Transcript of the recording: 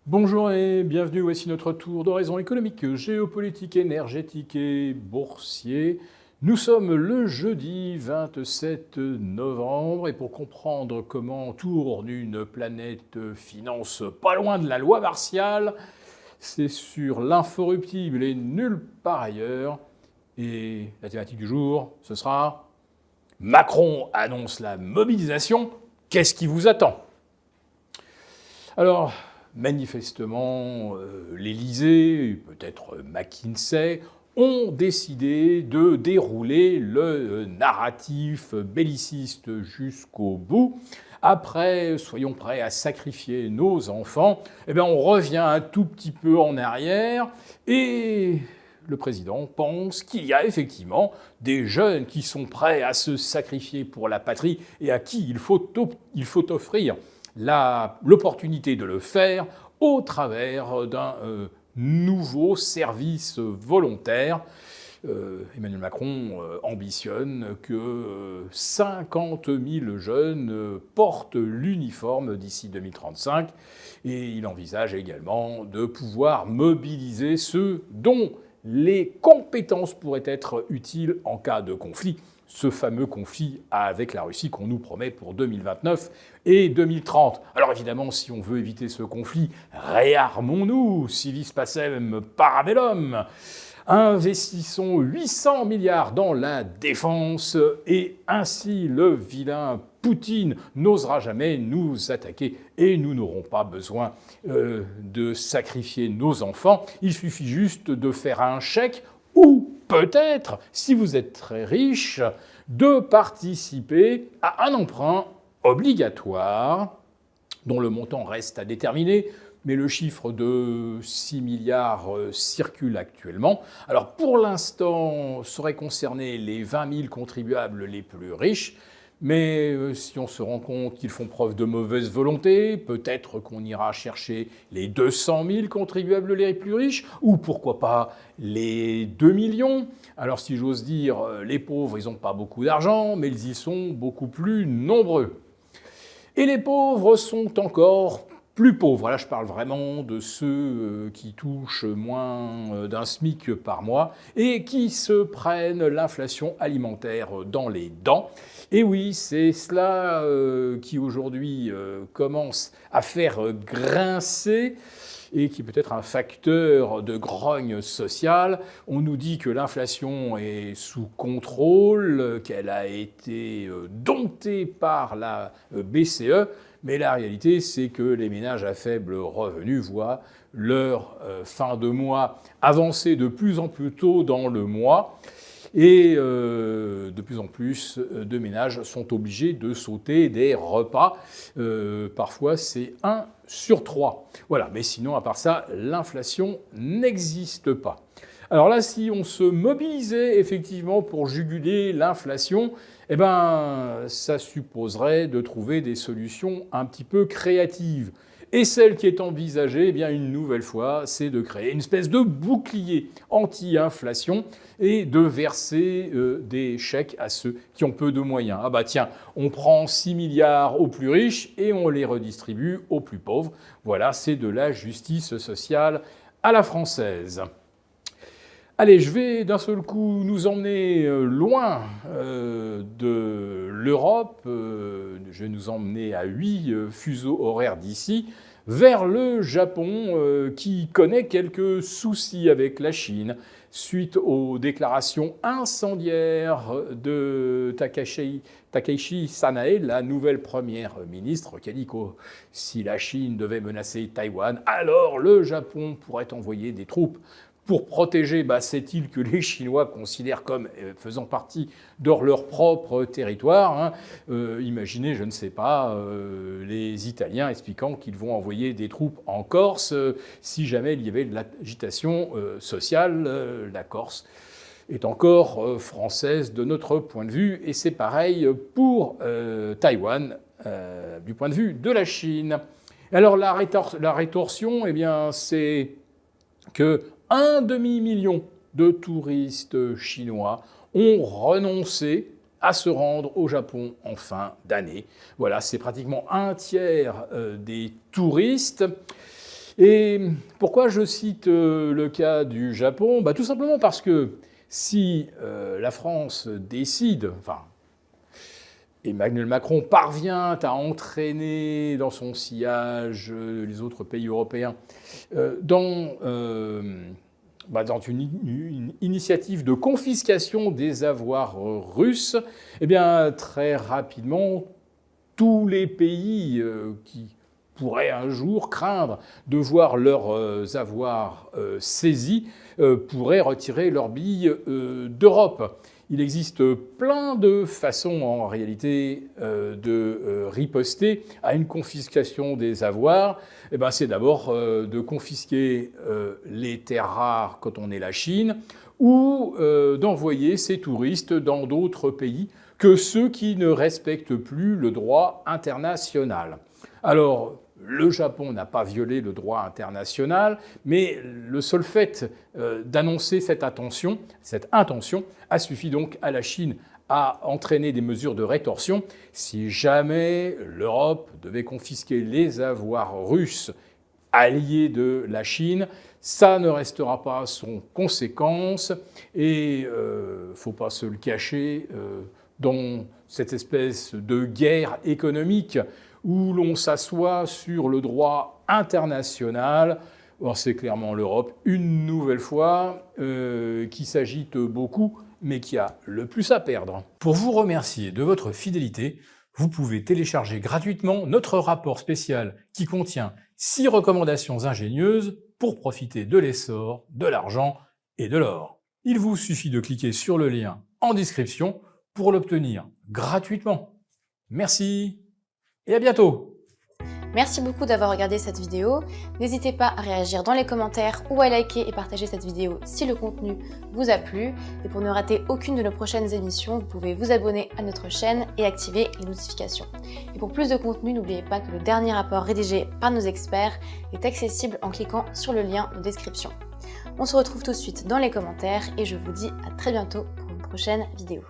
Bonjour et bienvenue, voici notre tour d'horizon économique, géopolitique, énergétique et boursier. Nous sommes le jeudi 27 novembre et pour comprendre comment tourne une planète finance pas loin de la loi martiale, c'est sur l'inforruptible et nulle part ailleurs. Et la thématique du jour, ce sera Macron annonce la mobilisation, qu'est-ce qui vous attend ? Alors, manifestement, l'Élysée, peut-être McKinsey, ont décidé de dérouler le narratif belliciste jusqu'au bout. Après, soyons prêts à sacrifier nos enfants, eh bien, on revient un tout petit peu en arrière et le président pense qu'il y a effectivement des jeunes qui sont prêts à se sacrifier pour la patrie et à qui il faut offrir l'opportunité de le faire au travers d'un nouveau service volontaire. Emmanuel Macron ambitionne que 50 000 jeunes portent l'uniforme d'ici 2035 et il envisage également de pouvoir mobiliser ceux dont les compétences pourraient être utiles en cas de conflit. Ce fameux conflit avec la Russie qu'on nous promet pour 2029 et 2030. Alors évidemment, si on veut éviter ce conflit, réarmons-nous, civis pacem parabellum. Investissons 800 milliards dans la défense et ainsi le vilain Poutine n'osera jamais nous attaquer et nous n'aurons pas besoin de sacrifier nos enfants. Il suffit juste de faire un chèque ou peut-être, si vous êtes très riche, de participer à un emprunt obligatoire dont le montant reste à déterminer, mais le chiffre de 6 milliards circule actuellement. Alors pour l'instant, ça aurait concerné les 20 000 contribuables les plus riches, mais si on se rend compte qu'ils font preuve de mauvaise volonté, peut-être qu'on ira chercher les 200 000 contribuables les plus riches, ou pourquoi pas les 2 millions. Alors si j'ose dire, les pauvres, ils n'ont pas beaucoup d'argent, mais ils y sont beaucoup plus nombreux. Et les pauvres sont encore plus pauvres. Là, je parle vraiment de ceux qui touchent moins d'un SMIC par mois et qui se prennent l'inflation alimentaire dans les dents. Et oui, c'est cela qui aujourd'hui commence à faire grincer et qui peut être un facteur de grogne sociale. On nous dit que l'inflation est sous contrôle, qu'elle a été domptée par la BCE, mais la réalité, c'est que les ménages à faible revenu voient leur fin de mois avancer de plus en plus tôt dans le mois. Et de plus en plus de ménages sont obligés de sauter des repas. Parfois, c'est 1 sur 3. Voilà, mais sinon, à part ça, l'inflation n'existe pas. Alors là, si on se mobilisait effectivement pour juguler l'inflation, eh ben, ça supposerait de trouver des solutions un petit peu créatives. Et celle qui est envisagée, eh bien, une nouvelle fois, c'est de créer une espèce de bouclier anti-inflation et de verser des chèques à ceux qui ont peu de moyens. Ah bah tiens, on prend 6 milliards aux plus riches et on les redistribue aux plus pauvres. Voilà, c'est de la justice sociale à la française. Allez, je vais d'un seul coup nous emmener loin de l'Europe. Je vais nous emmener à 8 fuseaux horaires d'ici, vers le Japon qui connaît quelques soucis avec la Chine suite aux déclarations incendiaires de Takaichi Sanae, la nouvelle première ministre, qui a dit que si la Chine devait menacer Taïwan, alors le Japon pourrait envoyer des troupes pour protéger cette île que les Chinois considèrent comme faisant partie de leur propre territoire. Imaginez, je ne sais pas, les Italiens expliquant qu'ils vont envoyer des troupes en Corse si jamais il y avait de l'agitation sociale. La Corse est encore française de notre point de vue, et c'est pareil pour Taïwan du point de vue de la Chine. Alors la rétorsion, eh bien, c'est que 1,5 million de touristes chinois ont renoncé à se rendre au Japon en fin d'année. Voilà, c'est pratiquement un tiers des touristes. Et pourquoi je cite le cas du Japon? Tout simplement parce que si la France décide, enfin, Emmanuel Macron parvient à entraîner dans son sillage les autres pays européens dans une initiative de confiscation des avoirs russes, eh bien, très rapidement, tous les pays qui pourraient un jour craindre de voir leurs avoirs saisis pourraient retirer leurs billes d'Europe. Il existe plein de façons en réalité de riposter à une confiscation des avoirs. C'est d'abord de confisquer les terres rares quand on est la Chine ou d'envoyer ces touristes dans d'autres pays que ceux qui ne respectent plus le droit international. Alors, le Japon n'a pas violé le droit international, mais le seul fait d'annoncer cette intention a suffi donc à la Chine à entraîner des mesures de rétorsion. Si jamais l'Europe devait confisquer les avoirs russes alliés de la Chine, ça ne restera pas sans conséquence et il ne faut pas se le cacher, dans cette espèce de guerre économique où l'on s'assoit sur le droit international. C'est clairement l'Europe, une nouvelle fois, qui s'agite beaucoup, mais qui a le plus à perdre. Pour vous remercier de votre fidélité, vous pouvez télécharger gratuitement notre rapport spécial qui contient 6 recommandations ingénieuses pour profiter de l'essor, de l'argent et de l'or. Il vous suffit de cliquer sur le lien en description pour l'obtenir gratuitement. Merci et à bientôt! Merci beaucoup d'avoir regardé cette vidéo. N'hésitez pas à réagir dans les commentaires ou à liker et partager cette vidéo si le contenu vous a plu. Et pour ne rater aucune de nos prochaines émissions, vous pouvez vous abonner à notre chaîne et activer les notifications. Et pour plus de contenu, n'oubliez pas que le dernier rapport rédigé par nos experts est accessible en cliquant sur le lien de description. On se retrouve tout de suite dans les commentaires et je vous dis à très bientôt pour une prochaine vidéo.